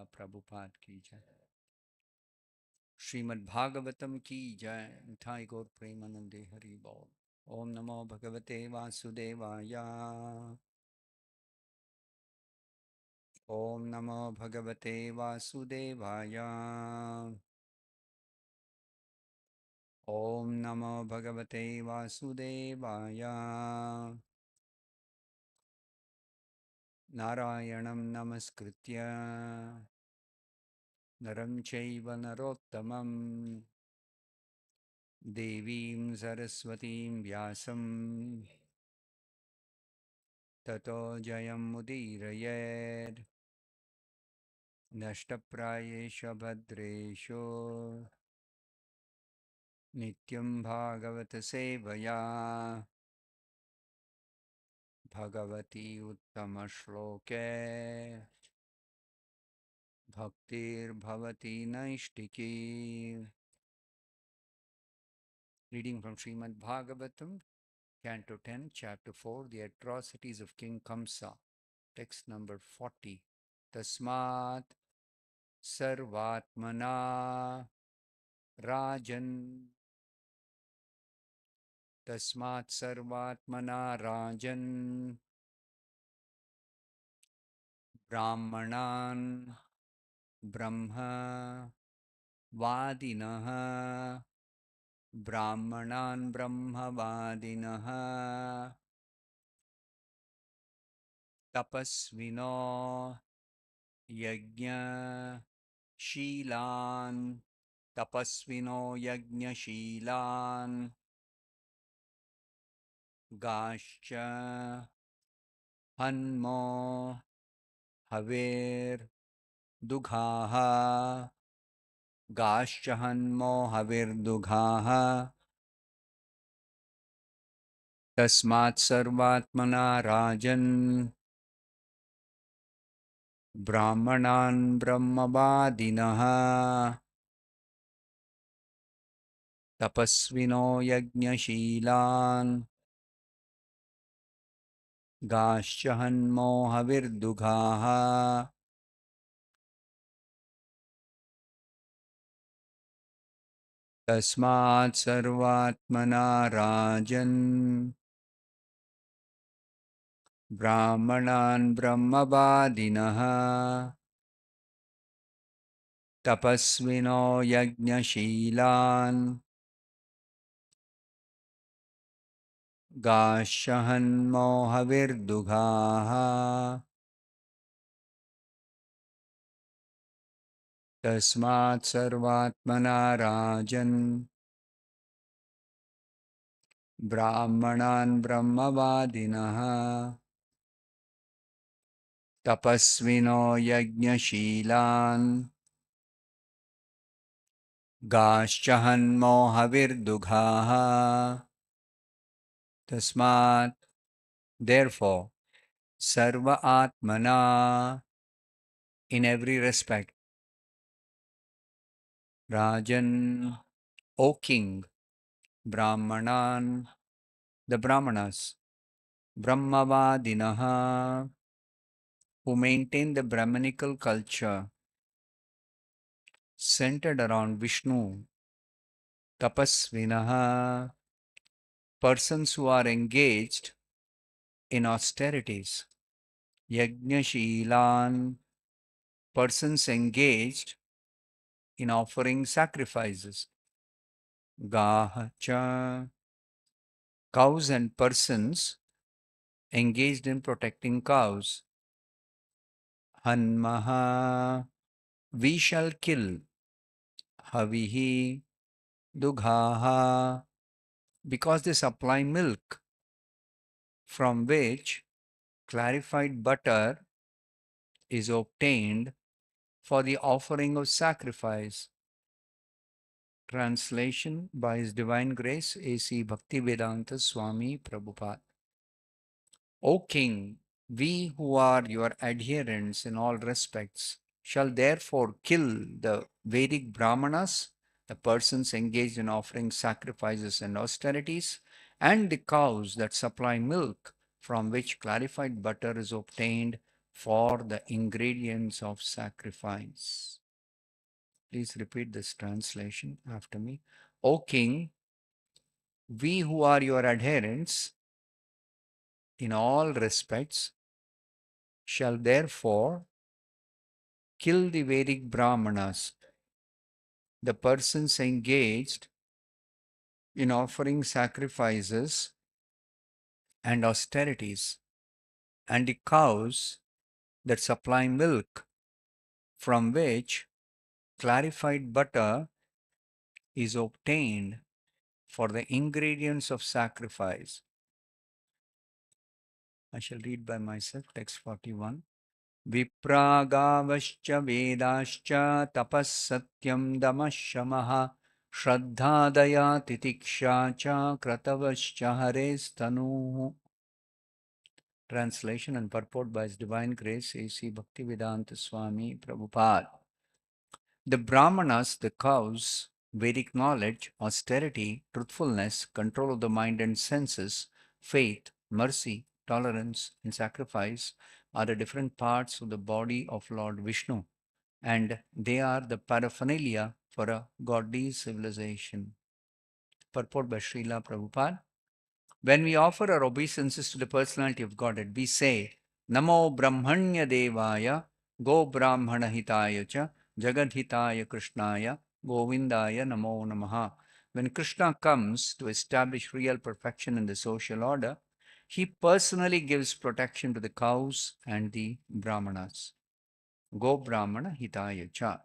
प्रभुपाद की जय। श्रीमद् भागवतम की जय। मिठाई गौर प्रेमानंदे हरि बोल। ओम नमो भगवते वासुदेवाय। ओम नमो भगवते वासुदेवाय। ओम नमो भगवते वासुदेवाय। नारायणं नमस्कृत्य नरं चैव नरोत्तमं देवीं सरस्वतीं व्यासं ततो जयमुदीरयेत्। नष्टप्रायेषु भद्रेषु नित्यं भागवत सेवया Bhagwati उत्तमश्लोके भक्तिर्भवति नैष्टिकी। Reading from Srimad Bhagavatam, Canto 10, Chapter 4, The Atrocities of King Kamsa, text number 40. Tasmat Sarvatmana Rajan. Tasmat Sarvatmana Rajan Brahmanan Brahma Vadinaha Brahmanan Brahma Vadinaha Tapasvino Yajna Shilan Tapasvino Yajna Shilan Gascha Hanmo Havir Dughaha Gascha Hanmo Havir Dughaha Tasmat Sarvatmana Rajan Brahmanan Brahmavadinaha Tapasvino Yajnashilan Gaschahanmo Havirdughaha Tasmat Sarvatmana Rajan Brahmanan Brahmavadinaha Tapasvino Yajnashilan Gashahanmo Havirdughaha Tasmat Sarvatmana Rajan Brahmanan Brahmavadinaha Tapasvino Yajnashilan Gaschahanmo Havirdughaha. Tasmat, therefore, Sarva Atmana, in every respect, Rajan, O King, Brahmanan, the Brahmanas, Brahmavadinaha, who maintain the Brahmanical culture centered around Vishnu, Tapasvinaha, persons who are engaged in austerities, Yajnashilan, persons engaged in offering sacrifices, Gahacha, cows and persons engaged in protecting cows, Hanmaha, we shall kill, Havihi, Dughaha, because they supply milk, from which clarified butter is obtained for the offering of sacrifice. Translation by His Divine Grace A.C. Bhaktivedanta Swami Prabhupada. O King, we who are your adherents in all respects shall therefore kill the Vedic Brahmanas, the persons engaged in offering sacrifices and austerities, and the cows that supply milk, from which clarified butter is obtained for the ingredients of sacrifice. Please repeat this translation after me. O King, we who are your adherents in all respects shall therefore kill the Vedic Brahmanas, the persons engaged in offering sacrifices and austerities, and the cows that supply milk, from which clarified butter is obtained for the ingredients of sacrifice. I shall read by myself, text 41. Vipragavascha vedascha tapas satyam damashamah shraddhadaya titiksha cha kratavascha hares tanuh. Translation and purport by His Divine Grace A.C. Bhaktivedanta Swami Prabhupada. The Brahmanas, the cows, Vedic knowledge, austerity, truthfulness, control of the mind and senses, faith, mercy, tolerance, and sacrifice are the different parts of the body of Lord Vishnu, and they are the paraphernalia for a godly civilization. Purport by Srila Prabhupada. When we offer our obeisances to the personality of Godhead, we say, Namo Brahmanya Devaya, Go Brahmana Hitaya Cha, Jagadhitaya Krishnaya, Govindaya Namo Namaha. When Krishna comes to establish real perfection in the social order, he personally gives protection to the cows and the Brahmanas. Go Brahmana Hitaya Cha.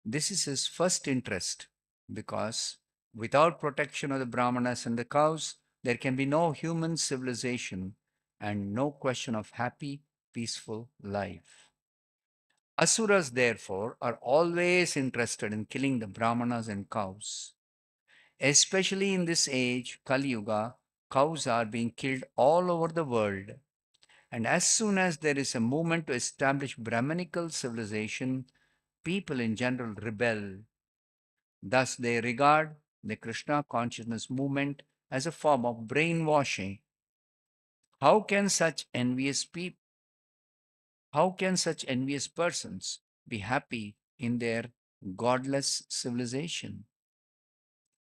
This is his first interest, because without protection of the Brahmanas and the cows, there can be no human civilization and no question of happy, peaceful life. Asuras, therefore, are always interested in killing the Brahmanas and cows. Especially in this age, Kali Yuga, cows are being killed all over the world. And as soon as there is a movement to establish Brahmanical civilization, people in general rebel. Thus, they regard the Krishna consciousness movement as a form of brainwashing. How can such envious persons be happy in their godless civilization?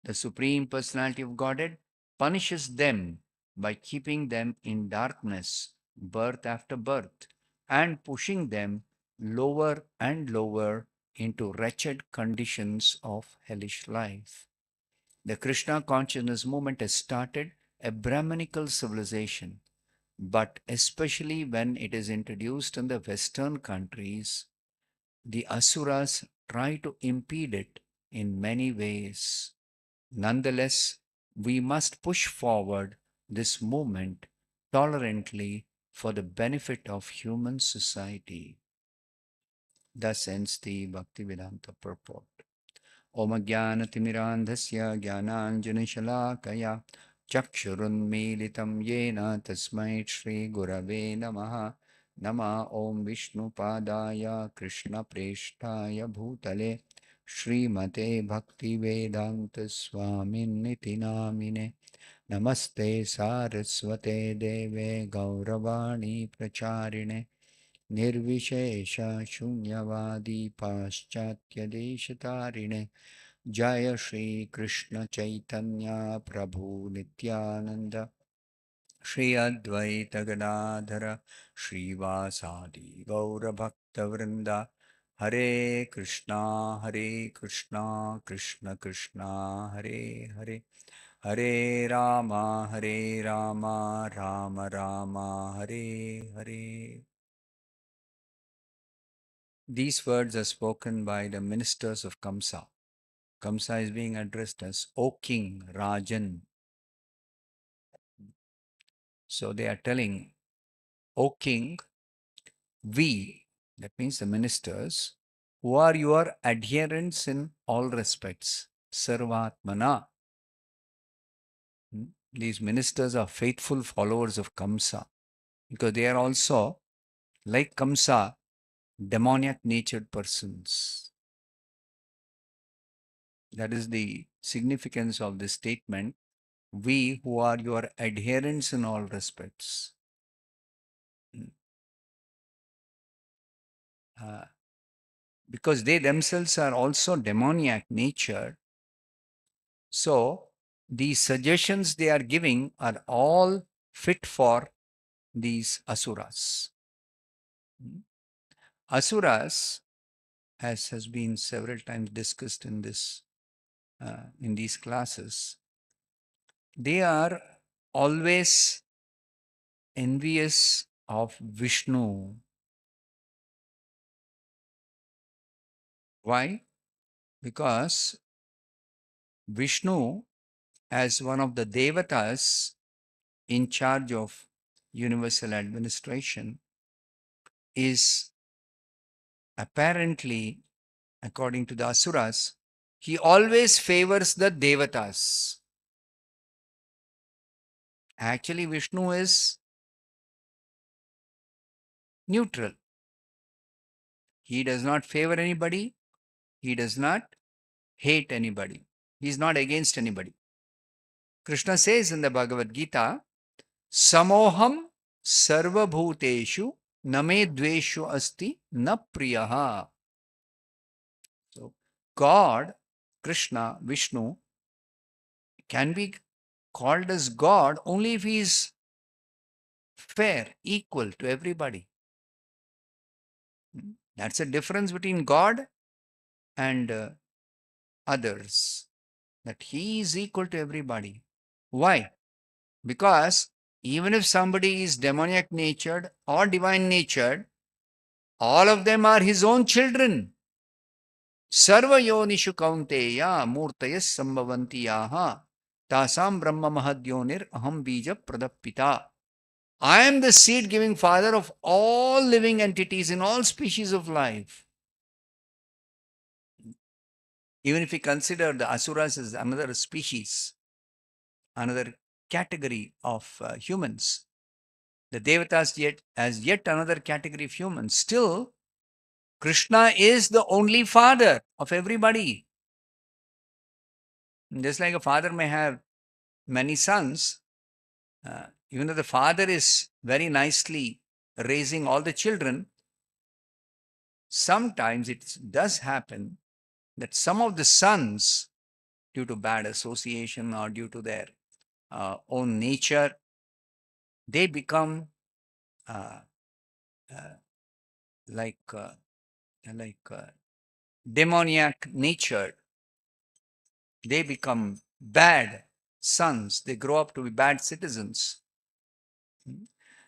The Supreme Personality of Godhead punishes them by keeping them in darkness, birth after birth, and pushing them lower and lower into wretched conditions of hellish life. The Krishna consciousness movement has started a Brahmanical civilization, but especially when it is introduced in the Western countries, the Asuras try to impede it in many ways. Nonetheless, we must push forward this movement tolerantly for the benefit of human society. Thus ends the Bhaktivedanta purport. Om Jnanatimirandhasya Jnananjanashalakaya Chakshurunmilitam Yena Tasmai Shri Gurave Namaha Nama Om Vishnu Padaya Krishna Preshtaya Bhutale Srimate Bhaktivedanta Swaminiti Namine Namaste Saraswate Deve Gauravani Pracharine Nirvishesha Shunyavadi Paschatya Deshatarine Jaya Shri Krishna Chaitanya Prabhu Nityananda Shri Advaita Gadadhara Shri Vasadi Gaura Bhakta Vrinda Hare Krishna Krishna Krishna Hare Hare Hare Rama Rama Rama Hare Hare. These words are spoken by the ministers of Kamsa. Kamsa is being addressed as O King, Rajan. So they are telling, O King, we, that means the ministers, who are your adherents in all respects, Sarvatmana. These ministers are faithful followers of Kamsa, because they are also, like Kamsa, demoniac natured persons. That is the significance of this statement. We who are your adherents in all respects. because they themselves are also demoniac nature. So the suggestions they are giving are all fit for these asuras. Asuras, as has been several times discussed in these classes, they are always envious of Vishnu. Why? Because Vishnu, as one of the devatas in charge of universal administration, is apparently, according to the asuras, he always favors the devatas. Actually, Vishnu is neutral. He does not favor anybody. He does not hate anybody. He is not against anybody. Krishna says in the Bhagavad Gita, Samoham sarvabhuteshu name dveshu asti na priyaha. So, God, Krishna, Vishnu, can be called as God only if he is fair, equal to everybody. That's the difference between God and others, that he is equal to everybody. Why? Because even if somebody is demoniac natured or divine natured, all of them are his own children. Sarva yonishu kaunteya murtayas sambhavanti yaha tasam brahma mahadyonir aham bija pradapita. I am the seed giving father of all living entities in all species of life. Even if we consider the asuras as another species, another category of humans, the devatas as yet another category of humans, still Krishna is the only father of everybody. Just like a father may have many sons, even though the father is very nicely raising all the children, sometimes it does happen that some of the sons, due to bad association or due to their own nature, they become uh, uh, like demoniac natured. They become bad sons. They grow up to be bad citizens.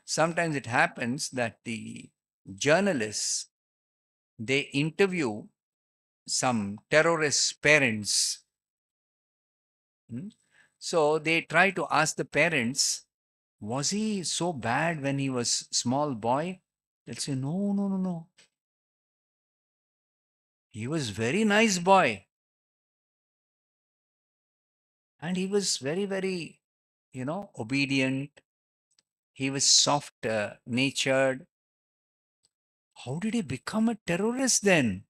Sometimes it happens that the journalists, they interview some terrorist parents. So they try to ask the parents, was he so bad when he was small boy? They'll say, no, no, no, no. He was very nice boy. And he was very, very, obedient. He was soft natured. How did he become a terrorist then?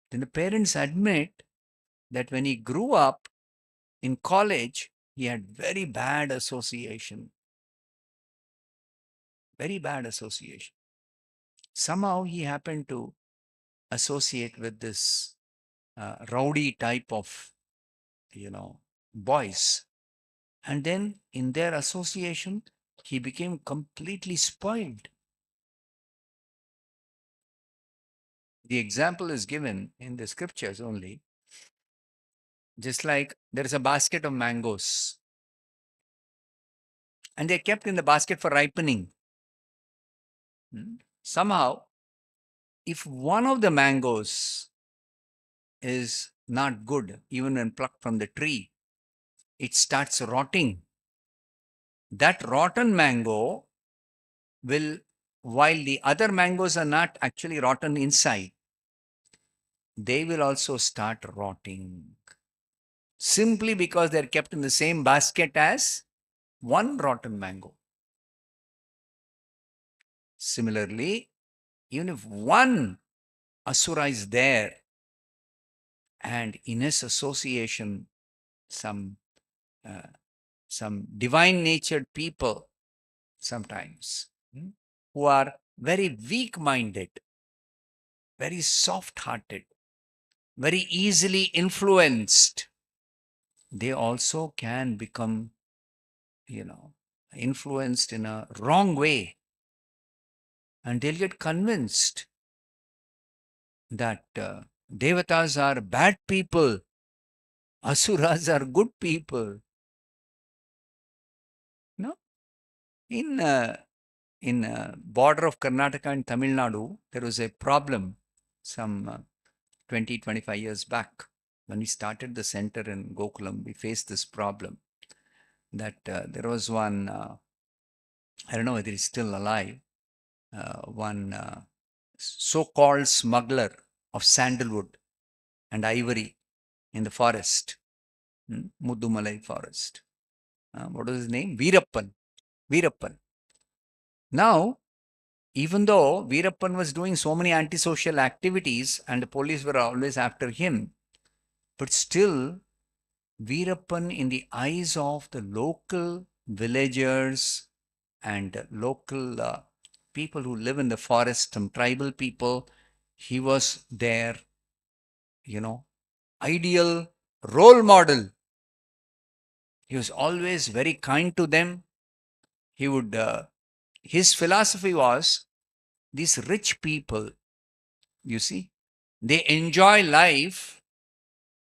Then the parents admit that when he grew up in college, he had very bad association. Very bad association. Somehow he happened to associate with this rowdy type of, boys. And then in their association, he became completely spoiled. The example is given in the scriptures only. Just like there is a basket of mangoes, and they're kept in the basket for ripening. Somehow, if one of the mangoes is not good, even when plucked from the tree, it starts rotting. That rotten mango will, while the other mangoes are not actually rotten inside, they will also start rotting. Simply because they're kept in the same basket as one rotten mango. Similarly, even if one asura is there and in his association some divine natured people sometimes who are very weak-minded, very soft-hearted, very easily influenced, they also can become, influenced in a wrong way. And they'll get convinced that devatas are bad people, asuras are good people. No, in border of Karnataka and Tamil Nadu, there was a problem some 20, 25 years back. When we started the center in Gokulam, we faced this problem that there was one, I don't know whether he's still alive, one so-called smuggler of sandalwood and ivory in the forest, Muddumalai forest. What was his name? Veerappan. Veerappan. Now, even though Veerappan was doing so many antisocial activities and the police were always after him, but still, Veerappan, in the eyes of the local villagers and local people who live in the forest, some tribal people, he was their, ideal role model. He was always very kind to them. He would, his philosophy was, these rich people, you see, they enjoy life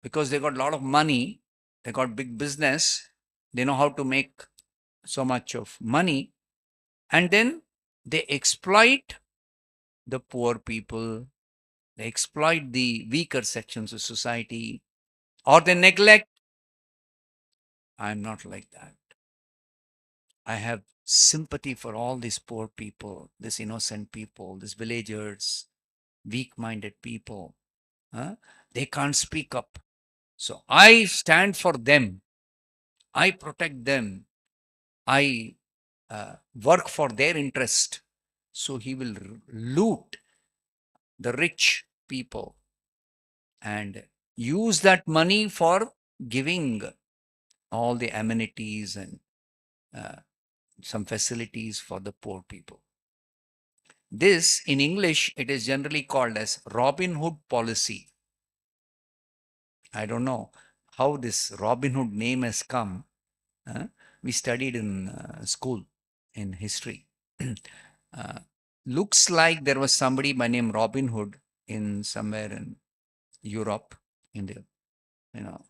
because they got a lot of money, they got big business, they know how to make so much of money, and then they exploit the poor people, they exploit the weaker sections of society, or they neglect. I'm not like that. I have sympathy for all these poor people, these innocent people, these villagers, weak-minded people. They can't speak up. So I stand for them. I protect them. I work for their interest. So he will loot the rich people and use that money for giving all the amenities and uh, some facilities for the poor people. This, in English, it is generally called as Robin Hood policy. I don't know how this Robin Hood name has come. We studied in school in history. uh, Looks like there was somebody by name Robin Hood in somewhere in Europe in the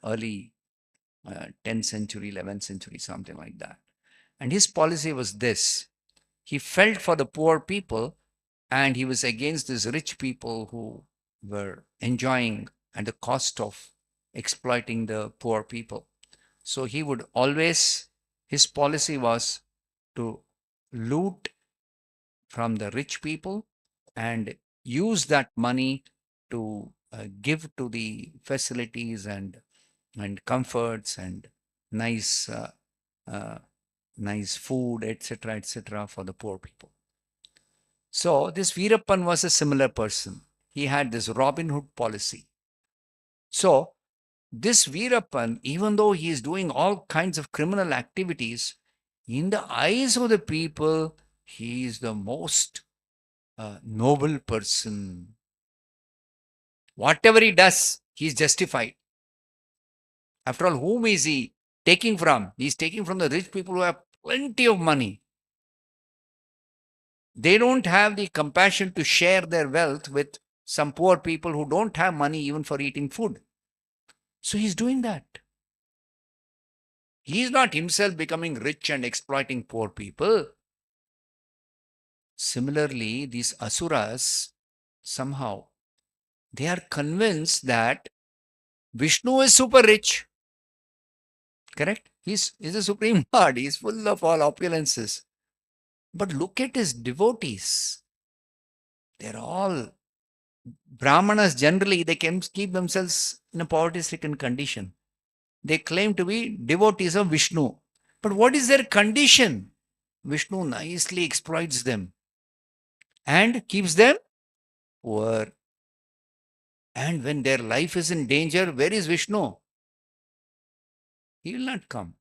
early 10th century, 11th century, something like that. And his policy was this: he felt for the poor people, and he was against these rich people who were enjoying at the cost of exploiting the poor people. So he would always, his policy was to loot from the rich people and use that money to give to the facilities and comforts and nice uh, nice food, etc., for the poor people. So this Veerappan was a similar person. He had this Robin Hood policy. So this Veerappan, even though he is doing all kinds of criminal activities, in the eyes of the people, he is the most noble person. Whatever he does, he is justified. After all, whom is he taking from? He is taking from the rich people who have plenty of money. They don't have the compassion to share their wealth with some poor people who don't have money even for eating food. So he's doing that. He's not himself becoming rich and exploiting poor people. Similarly, these asuras, somehow, they are convinced that Vishnu is super rich. Correct? He's the supreme Lord. He's full of all opulences. But look at his devotees. They're all Brahmanas. Generally, they can keep themselves in a poverty-stricken condition. They claim to be devotees of Vishnu. But what is their condition? Vishnu nicely exploits them and keeps them poor. And when their life is in danger, where is Vishnu? He will not come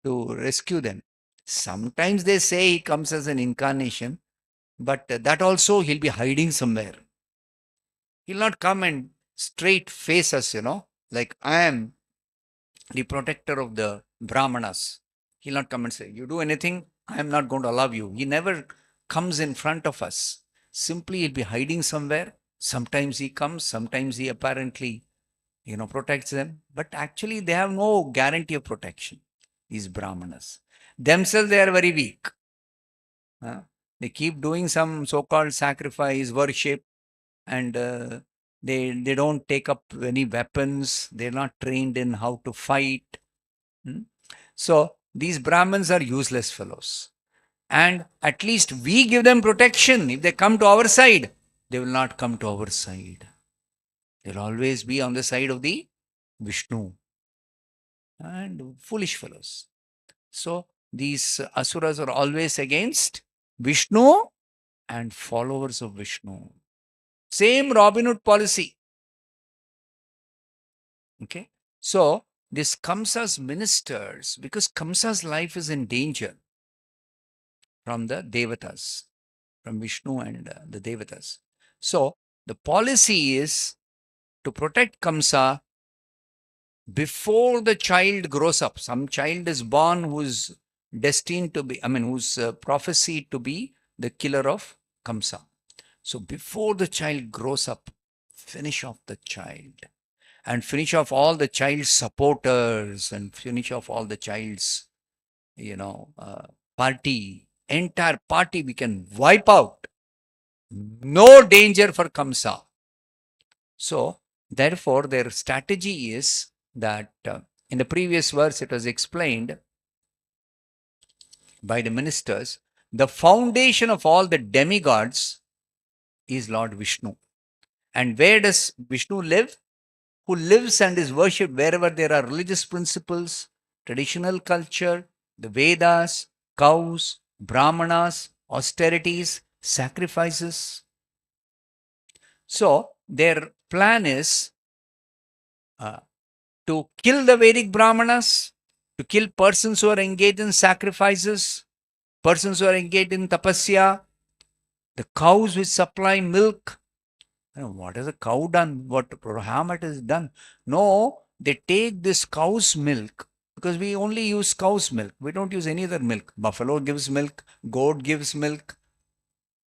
to rescue them. Sometimes they say he comes as an incarnation, But that also he'll be hiding somewhere. He'll not come and straight face us, like I am the protector of the Brahmanas. He'll not come and say, you do anything, I am not going to allow you. He never comes in front of us. Simply he'll be hiding somewhere. Sometimes he comes, sometimes he apparently, protects them. But actually they have no guarantee of protection, these Brahmanas. Themselves they are very weak. They keep doing some so-called sacrifice, worship, and they don't take up any weapons. They're not trained in how to fight. So these Brahmins are useless fellows. And at least we give them protection. If they come to our side, they will not come to our side. They'll always be on the side of the Vishnu. And foolish fellows. So these asuras are always against Vishnu and followers of Vishnu. Same Robin Hood policy. Okay. So this Kamsa's ministers, because Kamsa's life is in danger from the Devatas, from Vishnu and the Devatas. So the policy is to protect Kamsa before the child grows up. Some child is born who's destined to be, who's prophesied to be the killer of Kamsa. So before the child grows up, finish off the child and finish off all the child's supporters and finish off all the child's, party. Entire party we can wipe out. No danger for Kamsa. So, therefore, their strategy is that in the previous verse it was explained by the ministers, the foundation of all the demigods is Lord Vishnu. And where does Vishnu live? Who lives and is worshipped wherever there are religious principles, traditional culture, the Vedas, cows, Brahmanas, austerities, sacrifices. So, their plan is to kill the Vedic Brahmanas, to kill persons who are engaged in sacrifices, persons who are engaged in tapasya, the cows which supply milk. What has a cow done? What harm it has done? No, they take this cow's milk because we only use cow's milk. We don't use any other milk. Buffalo gives milk, goat gives milk.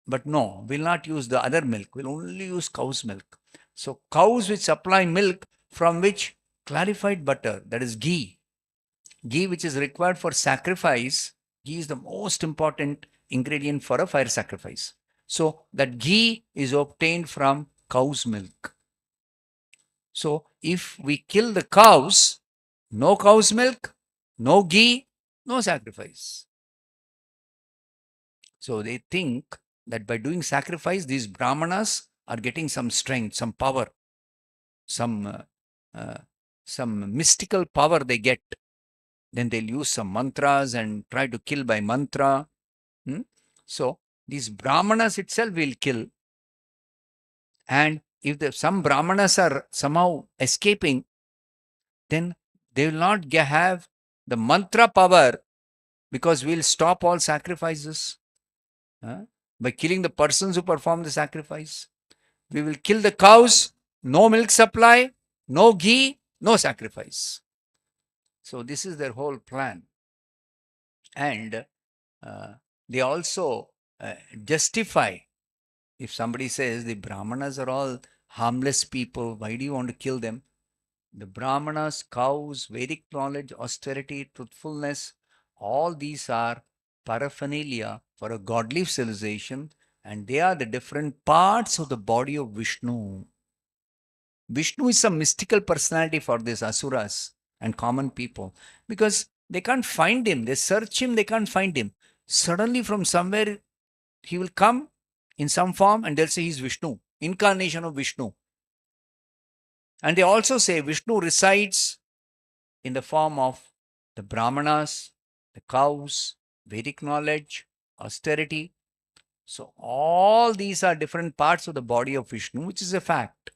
But no, we'll not use the other milk. We'll only use cow's milk. So cows which supply milk from which clarified butter, that is ghee. Ghee which is required for sacrifice. Ghee is the most important ingredient for a fire sacrifice. So that ghee is obtained from cow's milk. So if we kill the cows, no cow's milk, no ghee, no sacrifice. So they think that by doing sacrifice, these Brahmanas are getting some strength, some power, some mystical power they get. Then they'll use some mantras and try to kill by mantra. So these Brahmanas itself will kill. And if some Brahmanas are somehow escaping, then they will not have the mantra power because we'll stop all sacrifices by killing the persons who perform the sacrifice. We will kill the cows, no milk supply, no ghee, no sacrifice. So this is their whole plan. And they also justify, if somebody says the Brahmanas are all harmless people, why do you want to kill them? The Brahmanas, cows, Vedic knowledge, austerity, truthfulness, all these are paraphernalia for a godly civilization, and they are the different parts of the body of Vishnu. Vishnu is a mystical personality for these asuras and common people because they can't find him. They search him, they can't find him. Suddenly from somewhere he will come in some form and they'll say he's Vishnu, incarnation of Vishnu. And they also say Vishnu resides in the form of the Brahmanas, the cows, Vedic knowledge, austerity. So all these are different parts of the body of Vishnu, which is a fact.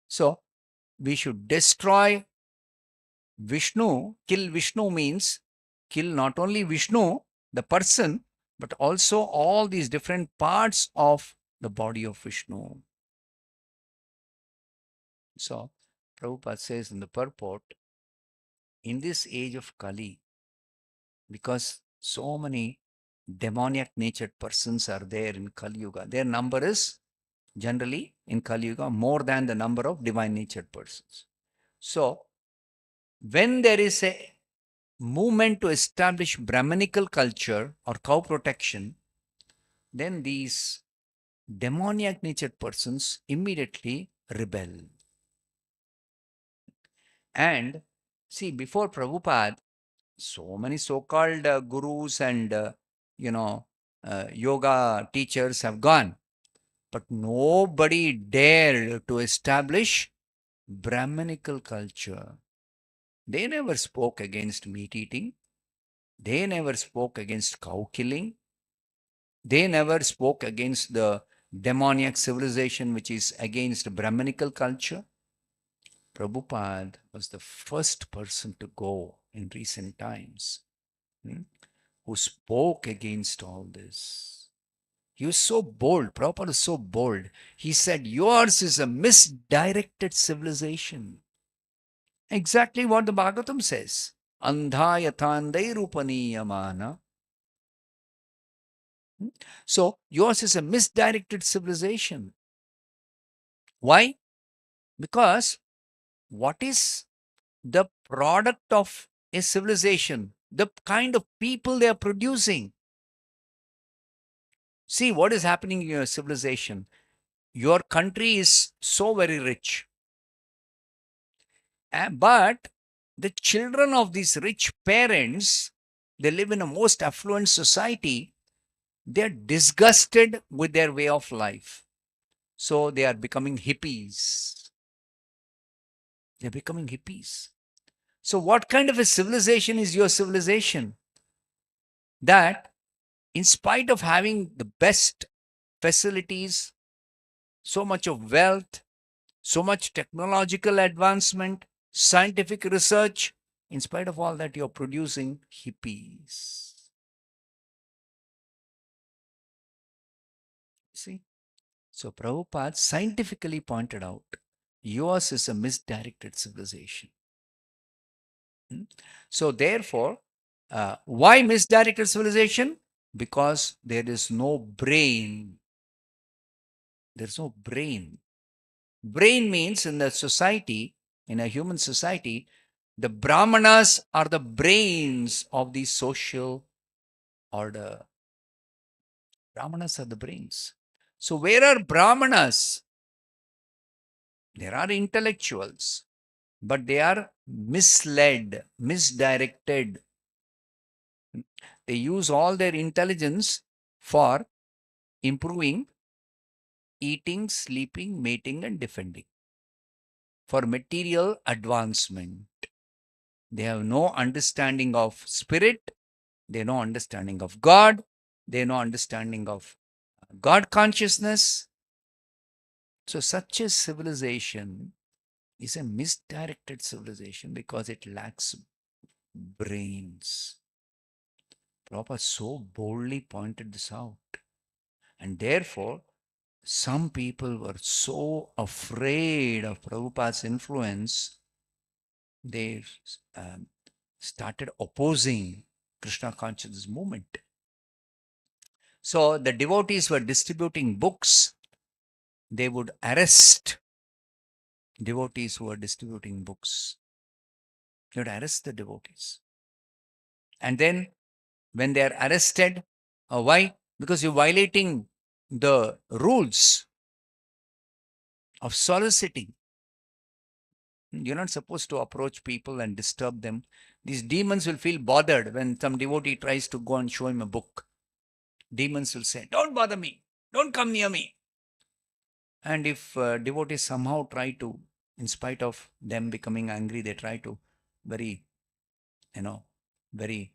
So we should destroy Vishnu. Kill Vishnu means kill not only Vishnu, the person, but also all these different parts of the body of Vishnu. So, Prabhupada says in the purport, in this age of Kali, because so many demoniac natured persons are there in Kali Yuga, their number is generally in Kali Yuga more than the number of divine natured persons. So, when there is a movement to establish Brahmanical culture or cow protection, then these demoniac natured persons immediately rebel. And see, before Prabhupada, so many so-called gurus and yoga teachers have gone, but nobody dared to establish Brahmanical culture. They never spoke against meat eating. They never spoke against cow killing. They never spoke against the demoniac civilization which is against Brahmanical culture. Prabhupada was the first person to go in recent times who spoke against all this. He was so bold. Prabhupada was so bold. He said, yours is a misdirected civilization. Exactly what the Bhagavatam says. Andha yathandai rupaniyamana. So yours is a misdirected civilization. Why? Because what is the product of a civilization? The kind of people they are producing. See what is happening in your civilization. Your country is so very rich. But the children of these rich parents, they live in a most affluent society. They're disgusted with their way of life. So they are becoming hippies. They're becoming hippies. So what kind of a civilization is your civilization? That in spite of having the best facilities, so much of wealth, so much technological advancement, scientific research, in spite of all that, you're producing hippies. See? So Prabhupada scientifically pointed out, yours is a misdirected civilization. So therefore, why misdirected civilization? Because there is no brain. There's no brain. Brain means in the society, in a human society, the Brahmanas are the brains of the social order. Brahmanas are the brains. So where are Brahmanas? There are intellectuals, but they are misled, misdirected. They use all their intelligence for improving eating, sleeping, mating, and defending, for material advancement. They have no understanding of spirit. They have no understanding of God. They have no understanding of God consciousness. So such a civilization is a misdirected civilization because it lacks brains. Prabhupada so boldly pointed this out. And therefore, some people were so afraid of Prabhupada's influence, they started opposing Krishna consciousness movement. So the devotees were distributing books. They would arrest devotees who were distributing books. They would arrest the devotees. And then when they are arrested, why? Because you're violating the rules of soliciting. You're not supposed to approach people and disturb them. These demons will feel bothered when some devotee tries to go and show him a book. Demons will say, don't bother me. Don't come near me. And if devotees somehow try to, in spite of them becoming angry, they try to very, very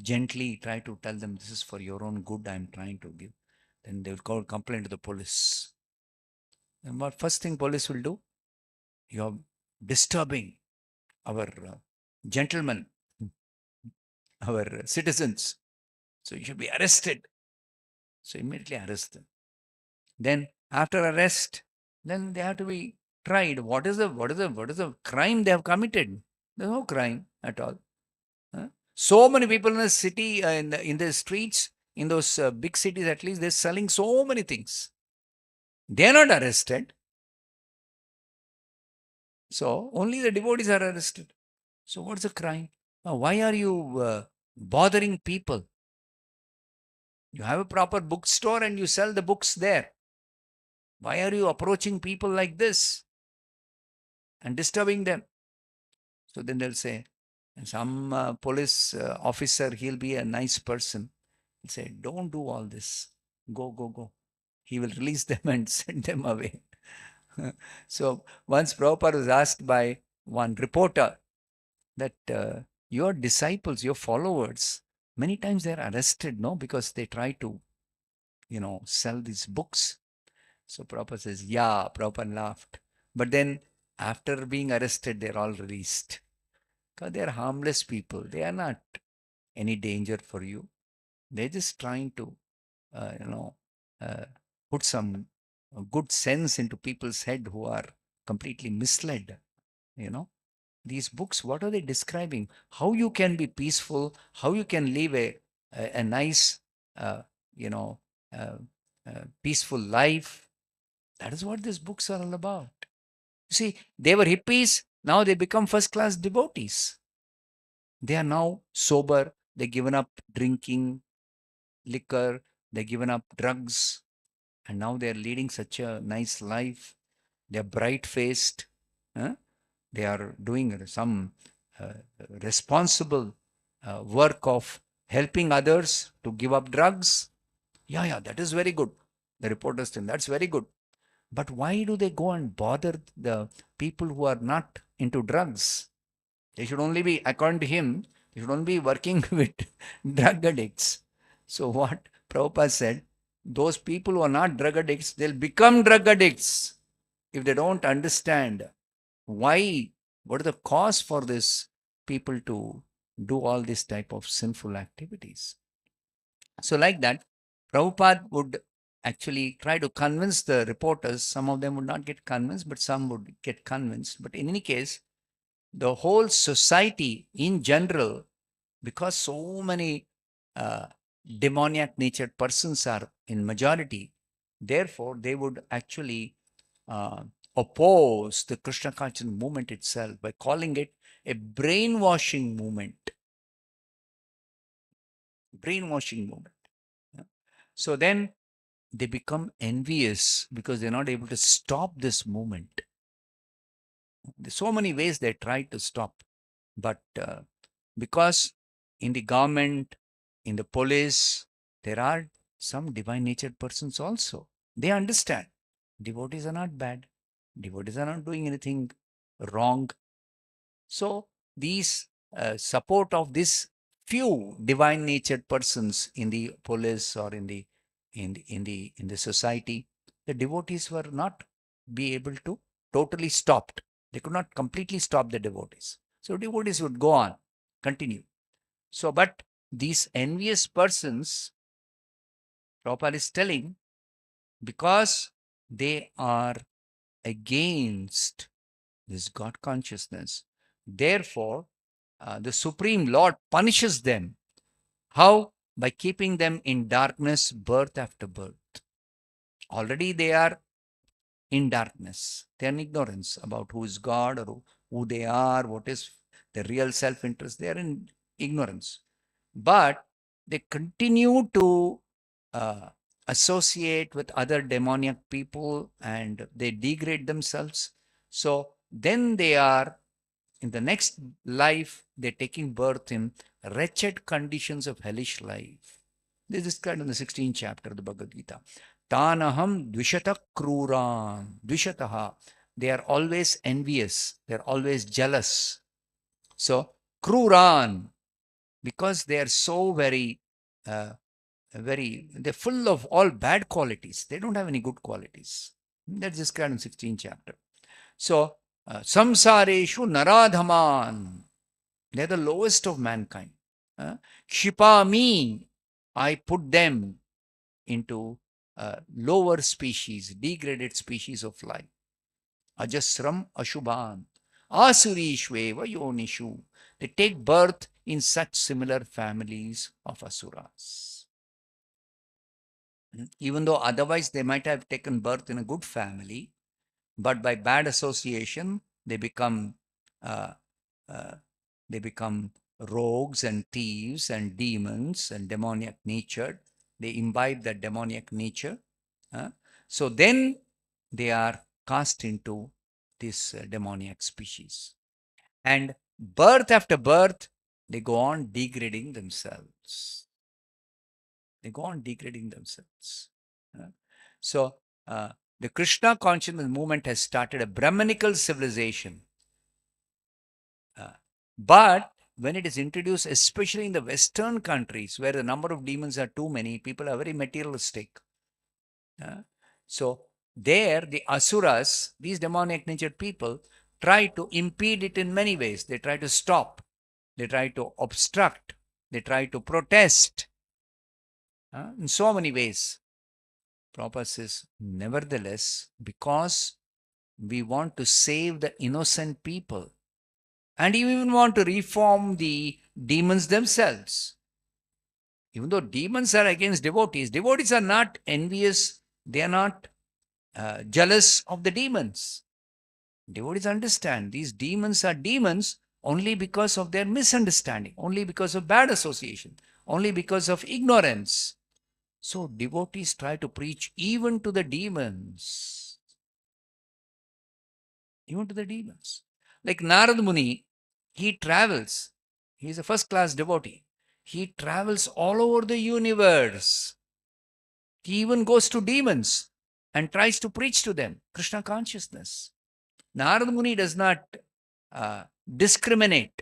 gently try to tell them, this is for your own good, I'm trying to give. Then they will call complaint to the police. And what first thing police will do? You're disturbing our gentlemen, our citizens. So you should be arrested. So immediately arrest them. Then after arrest, then they have to be tried. What is the crime they have committed? There's no crime at all. So many people in the city, in the streets, in those big cities at least, they're selling so many things. They're not arrested. So only the devotees are arrested. So what's the crime? Why are you bothering people? You have a proper bookstore and you sell the books there. Why are you approaching people like this and disturbing them? So then they'll say, some police officer, he'll be a nice person. He'll say, don't do all this. Go, go, go. He will release them and send them away. So once Prabhupada was asked by one reporter that your disciples, your followers, many times they're arrested, no, because they try to, sell these books. So Prabhupada says, yeah, Prabhupada laughed. But then after being arrested, they're all released. Because they're harmless people. They are not any danger for you. They're just trying to, uh, put some good sense into people's head who are completely misled. These books, what are they describing? How you can be peaceful, how you can live a nice, uh, you know, uh, peaceful life. That is what these books are all about. You see, they were hippies, now they become first class devotees. They are now sober, they've given up drinking liquor, they've given up drugs, and now they're leading such a nice life. They're bright faced. They are doing some uh, responsible work of helping others to give up drugs. Yeah, that is very good. The reporters think that's very good. But why do they go and bother the people who are not into drugs? They should only be, according to him, they should only be working with drug addicts. So what Prabhupada said, those people who are not drug addicts, they'll become drug addicts if they don't understand why, what is the cause for this people to do all this type of sinful activities. So like that, Prabhupada would actually try to convince the reporters. Some of them would not get convinced, but some would get convinced. But in any case, the whole society in general, because so many uh, demoniac natured persons are in majority, therefore they would actually uh, oppose the Krishna consciousness movement itself by calling it a brainwashing movement. Brainwashing movement. So then they become envious because they're not able to stop this movement. There's so many ways they try to stop, but because in the government, in the police, there are some divine natured persons also. They understand devotees are not bad, devotees are not doing anything wrong. So these support of this few divine natured persons in the police or in the society, the devotees were not be able to totally stopped. They could not completely stop the devotees. So devotees would go on, continue. So, but these envious persons, Prabhupada is telling, because they are against this God consciousness, therefore, the Supreme Lord punishes them. How? By keeping them in darkness, birth after birth. Already they are in darkness. They are in ignorance about who is God or who they are, what is the real self-interest. They are in ignorance. But they continue to uh, associate with other demoniac people and they degrade themselves. So then they are in the next life, they're taking birth in wretched conditions of hellish life. This is described in the 16th chapter of the Bhagavad Gita. Tanaham dvishata kruran. Dvishataha. They are always envious. They're always jealous. So, kruran, because they are so they're full of all bad qualities. They don't have any good qualities. That's described in 16th chapter. So, samsareshu naradhaman. They're the lowest of mankind. Shipami, I put them into lower species, degraded species of life. Ajasram Ashubhan, Asurishveva Yonishu. They take birth in such similar families of Asuras. Even though otherwise they might have taken birth in a good family, but by bad association, they become uh, uh, they become rogues and thieves and demons and demoniac natured. They imbibe that demoniac nature. So then they are cast into this demoniac species. And birth after birth, they go on degrading themselves. They go on degrading themselves. So the Krishna consciousness movement has started a Brahmanical civilization. But when it is introduced, especially in the Western countries where the number of demons are too many, people are very materialistic. So there, the Asuras, these demonic natured people, try to impede it in many ways. They try to stop. They try to obstruct. They try to protest in so many ways. Prabhupada says, nevertheless, because we want to save the innocent people, and you even want to reform the demons themselves. Even though demons are against devotees, devotees are not envious, they are not jealous of the demons. Devotees understand these demons are demons only because of their misunderstanding, only because of bad association, only because of ignorance. So devotees try to preach even to the demons. Even to the demons. Like Narad Muni, he travels. He is a first class devotee. He travels all over the universe. He even goes to demons and tries to preach to them Krishna consciousness. Narad Muni does not discriminate.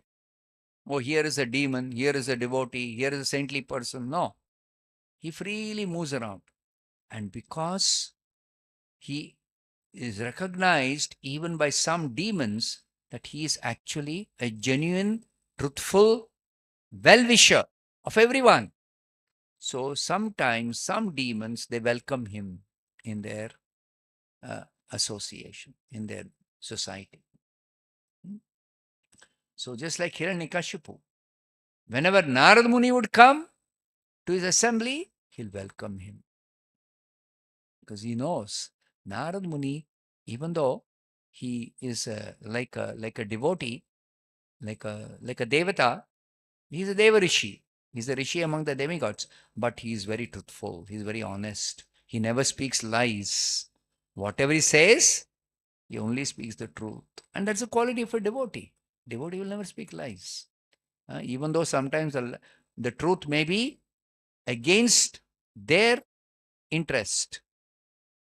Oh, here is a demon, here is a devotee, here is a saintly person. No. He freely moves around. And because he is recognized even by some demons that he is actually a genuine, truthful well-wisher of everyone. So sometimes some demons, they welcome him in their association, in their society. So just like Hiranyakashipu, whenever Narad Muni would come to his assembly, he'll welcome him. Because he knows Narad Muni, even though he is like a devotee, like a devata, he's a deva rishi. He's a rishi among the demigods, but he is very truthful. He's very honest. He never speaks lies. Whatever he says, he only speaks the truth. And that's a quality of a devotee. Devotee will never speak lies. Even though sometimes the truth may be against their interest.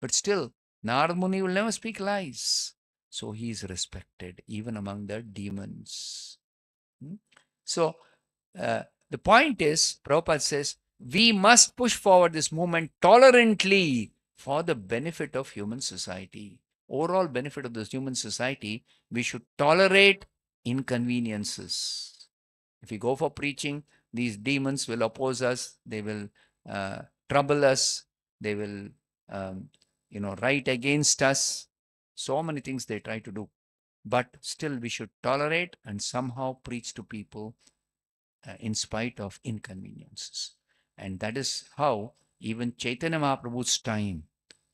But still, Narad Muni will never speak lies. So he is respected even among the demons. So the point is, Prabhupada says, we must push forward this movement tolerantly for the benefit of human society. Overall benefit of this human society, we should tolerate inconveniences. If we go for preaching, these demons will oppose us. They will trouble us. They will, write against us. So many things they try to do. But still, we should tolerate and somehow preach to people in spite of inconveniences. And that is how even Chaitanya Mahaprabhu's time,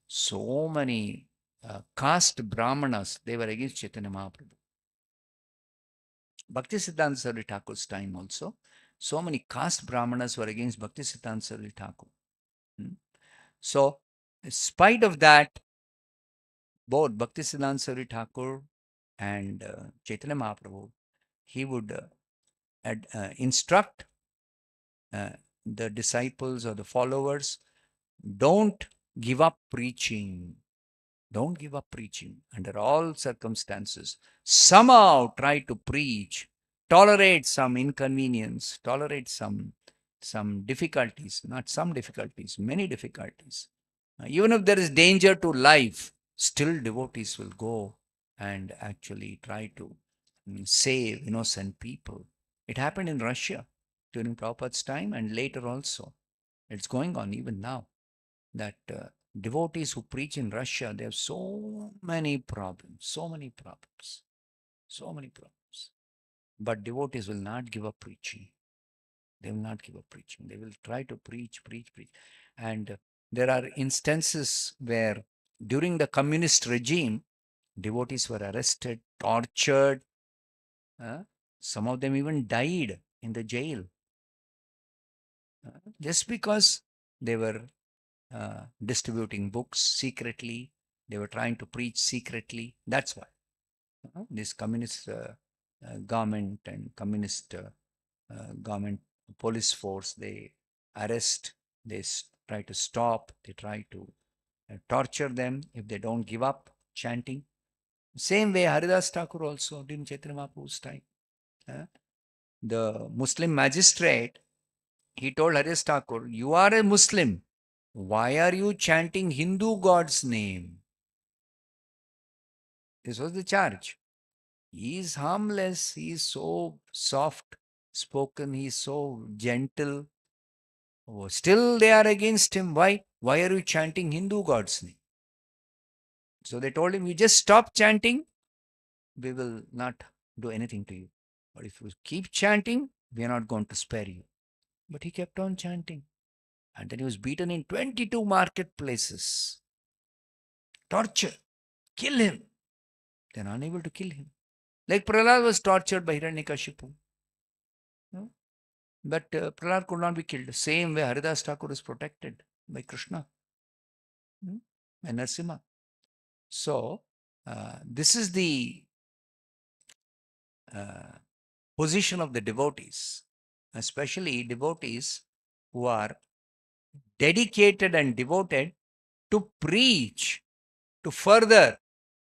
so many caste brahmanas, they were against Chaitanya Mahaprabhu. Bhaktisiddhanta Saraswati Thakur's time also, so many caste brahmanas were against Bhaktisiddhanta Saraswati Thakur. So, in spite of that, both Bhaktisiddhanta Saraswati Thakur and Chaitanya Mahaprabhu, he would instruct the disciples or the followers, don't give up preaching. Don't give up preaching under all circumstances. Somehow try to preach. Tolerate some inconvenience. Tolerate some difficulties. Not some difficulties, many difficulties. Even if there is danger to life, still devotees will go and actually try to save innocent people. It happened in Russia during Prabhupada's time and later also. It's going on even now. that devotees who preach in Russia, they have so many problems, so many problems, so many problems. But devotees will not give up preaching. They will not give up preaching. They will try to preach, preach, preach. And there are instances where during the communist regime, devotees were arrested, tortured. uh, some of them even died in the jail just because they were distributing books secretly. They were trying to preach secretly. That's why this communist government and communist government police force, they arrest, they try to stop, they try to torture them if they don't give up chanting. Same way Haridas Thakur also during Chaitanya Mahaprabhu's time. The Muslim magistrate, he told Haridas Thakur, you are a Muslim. Why are you chanting Hindu God's name? This was the charge. He is harmless. He is so soft spoken. He is so gentle. Oh, still they are against him. Why? Why are you chanting Hindu God's name? So they told him, you just stop chanting. We will not do anything to you. But if you keep chanting, we are not going to spare you. But he kept on chanting. And then he was beaten in 22 marketplaces. Torture. Kill him. They are unable to kill him. Like Prahlad was tortured by Hiranyakashipu. No? But Prahlad could not be killed. Same way Haridas Thakur is protected by Krishna and Narasimha. So, this is the position of the devotees, especially devotees who are dedicated and devoted to preach, to further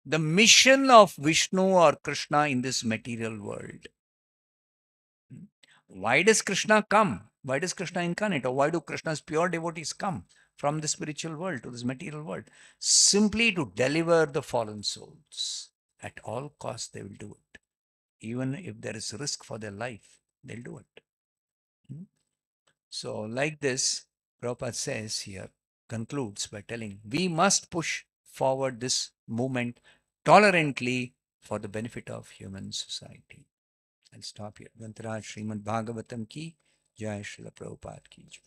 the mission of Vishnu or Krishna in this material world. Why does Krishna come? Why does Krishna incarnate? Or why do Krishna's pure devotees come from the spiritual world to this material world? Simply to deliver the fallen souls. At all costs, they will do it. Even if there is risk for their life, they'll do it. So, like this, Prabhupada says here, concludes by telling, we must push forward this movement tolerantly for the benefit of human society. I'll stop here. Grantaraj Srimad Bhagavatam ki Jai, Srila Prabhupada ki Jai.